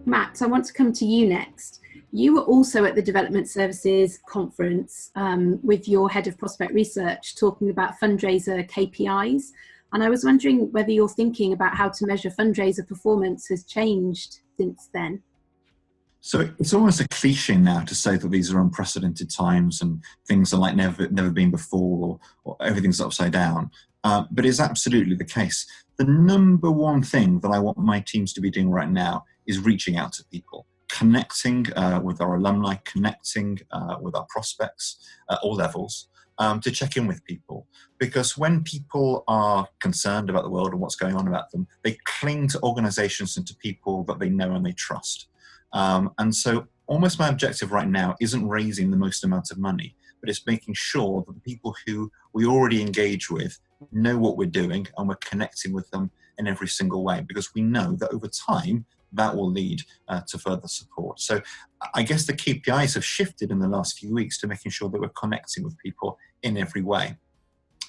Matt, I want to come to you next. You were also at the Development Services Conference with your Head of Prospect Research talking about fundraiser KPIs. And I was wondering whether your thinking about how to measure fundraiser performance has changed since then. So it's almost a cliche now to say that these are unprecedented times and things are like never been before, or everything's upside down. But it's absolutely the case. The number one thing that I want my teams to be doing right now is reaching out to people, connecting with our alumni, connecting with our prospects at all levels, to check in with people. Because when people are concerned about the world and what's going on about them, they cling to organizations and to people that they know and they trust. And so almost my objective right now isn't raising the most amount of money, but it's making sure that the people who we already engage with know what we're doing and we're connecting with them in every single way, because we know that over time that will lead to further support. So I guess the KPIs have shifted in the last few weeks to making sure that we're connecting with people in every way.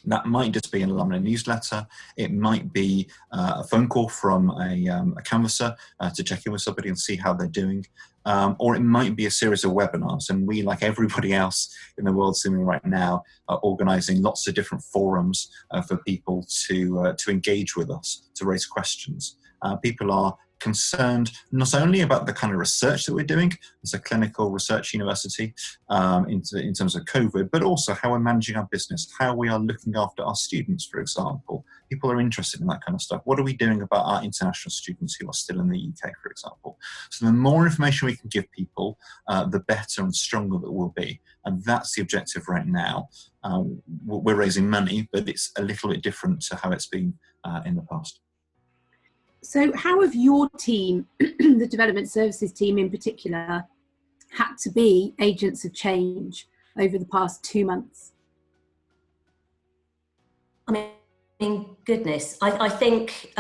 That might just be an alumni newsletter. It might be a phone call from a canvasser to check in with somebody and see how they're doing. Or it might be a series of webinars. And we, like everybody else in the world seemingly right now, are organising lots of different forums for people to engage with us, to raise questions. People are concerned not only about the kind of research that we're doing as a clinical research university in terms of COVID, but also how we're managing our business, how we are looking after our students, for example. People are interested in that kind of stuff. What are we doing about our international students who are still in the UK, for example? So the more information we can give people, the better and stronger that we'll be. And that's the objective right now. We're raising money, but it's a little bit different to how it's been in the past. So how have your team, the development services team in particular, had to be agents of change over the past 2 months? I mean, goodness, I think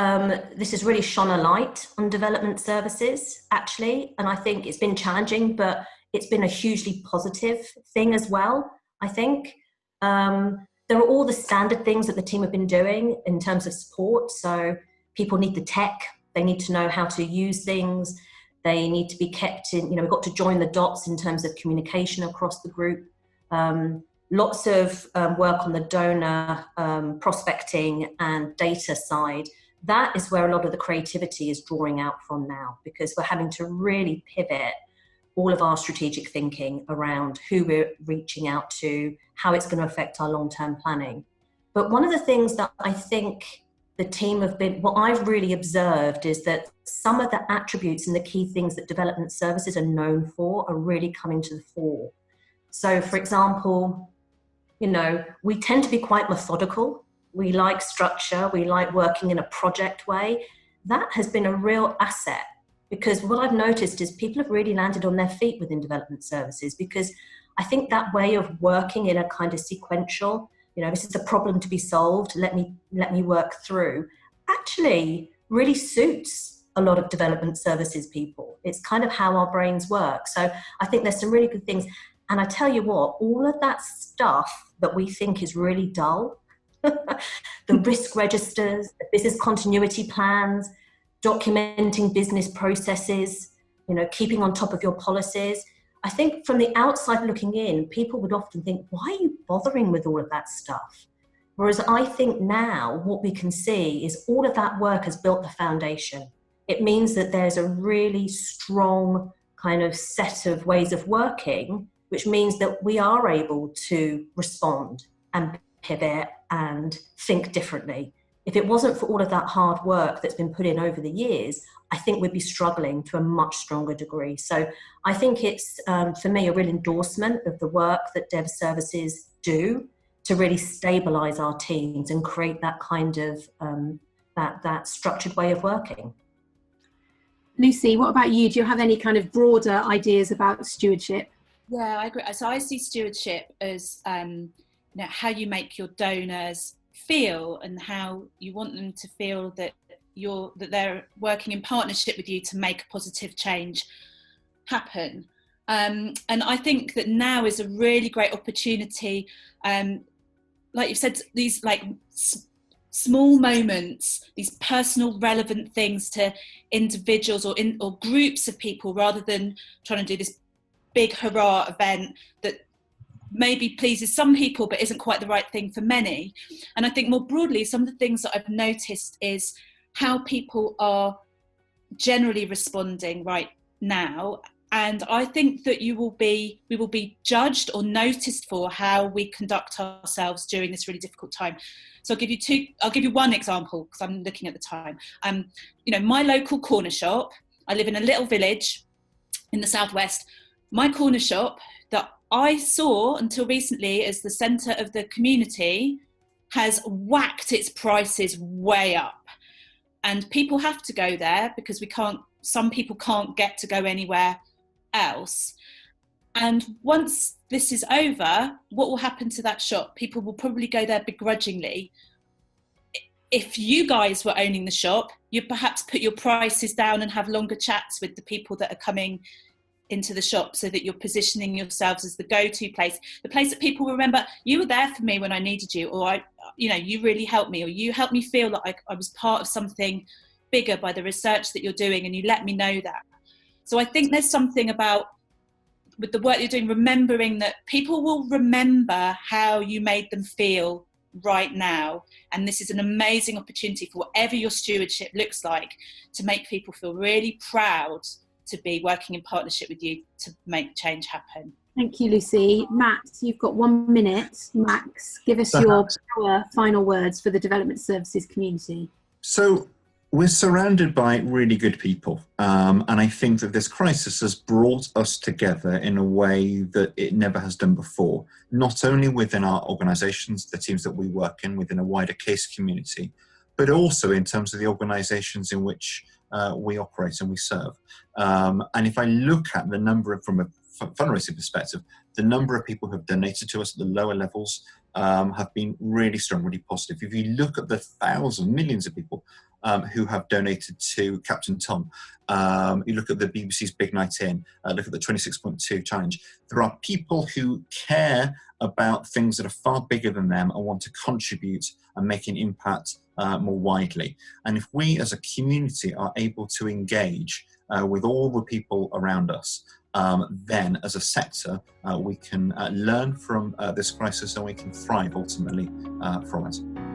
this has really shone a light on development services, actually. And I think it's been challenging, but it's been a hugely positive thing as well, I think. There are all the standard things that the team have been doing in terms of support. So people need the tech, they need to know how to use things, they need to be kept in, we've got to join the dots in terms of communication across the group. Lots of work on the donor prospecting and data side. That is where a lot of the creativity is drawing out from now, because we're having to really pivot all of our strategic thinking around who we're reaching out to, how it's going to affect our long-term planning. But one of the things that I think the team have been, what I've really observed is that some of the attributes and the key things that development services are known for are really coming to the fore. So, for example, we tend to be quite methodical. We like structure. We like working in a project way. That has been a real asset, because what I've noticed is people have really landed on their feet within development services, because I think that way of working in a kind of sequential, this is a problem to be solved, let me work through, actually really suits a lot of development services people. It's kind of how our brains work. So I think there's some really good things. And I tell you what, all of that stuff that we think is really dull, the risk registers, the business continuity plans, documenting business processes, keeping on top of your policies, I think from the outside looking in, people would often think, why are you bothering with all of that stuff? Whereas I think now what we can see is all of that work has built the foundation. It means that there's a really strong kind of set of ways of working, which means that we are able to respond and pivot and think differently. If it wasn't for all of that hard work that's been put in over the years, I think we'd be struggling to a much stronger degree. So I think it's, for me, a real endorsement of the work that dev services do to really stabilise our teams and create that kind of, that structured way of working. Lucy, what about you? Do you have any kind of broader ideas about stewardship? Yeah, I agree. So I see stewardship as how you make your donors feel and how you want them to feel that they're working in partnership with you to make a positive change happen. And I think that now is a really great opportunity. Like you said, these small moments, these personal relevant things to individuals or groups of people, rather than trying to do this big hurrah event that maybe pleases some people but isn't quite the right thing for many. And I think more broadly, some of the things that I've noticed is how people are generally responding right now. And I think that we will be judged or noticed for how we conduct ourselves during this really difficult time. So I'll give you one example, because I'm looking at the time. My local corner shop, I live in a little village in the southwest. My corner shop that I saw until recently as the centre of the community has whacked its prices way up. And people have to go there because some people can't get to go anywhere else. And once this is over, what will happen to that shop? People will probably go there begrudgingly. If you guys were owning the shop, you'd perhaps put your prices down and have longer chats with the people that are coming into the shop, so that you're positioning yourselves as the go-to place, the place that people remember, you were there for me when I needed you, or you really helped me, or you helped me feel like I was part of something bigger by the research that you're doing, and you let me know that. So I think there's something about, with the work you're doing, remembering that people will remember how you made them feel right now. And this is an amazing opportunity for whatever your stewardship looks like, to make people feel really proud to be working in partnership with you to make change happen. Thank you, Lucy. Matt, you've got 1 minute. Max, give us your final words for the development services community. So we're surrounded by really good people. And I think that this crisis has brought us together in a way that it never has done before, not only within our organisations, the teams that we work in, within a wider case community, but also in terms of the organisations in which we operate and we serve. And if I look at the number from a fundraising perspective, the number of people who have donated to us at the lower levels have been really strong, really positive. If you look at the millions of people who have donated to Captain Tom, you look at the BBC's Big Night In, look at the 26.2 challenge, there are people who care about things that are far bigger than them and want to contribute and make an impact more widely. And if we as a community are able to engage with all the people around us, then as a sector we can learn from this crisis, and we can thrive ultimately from it.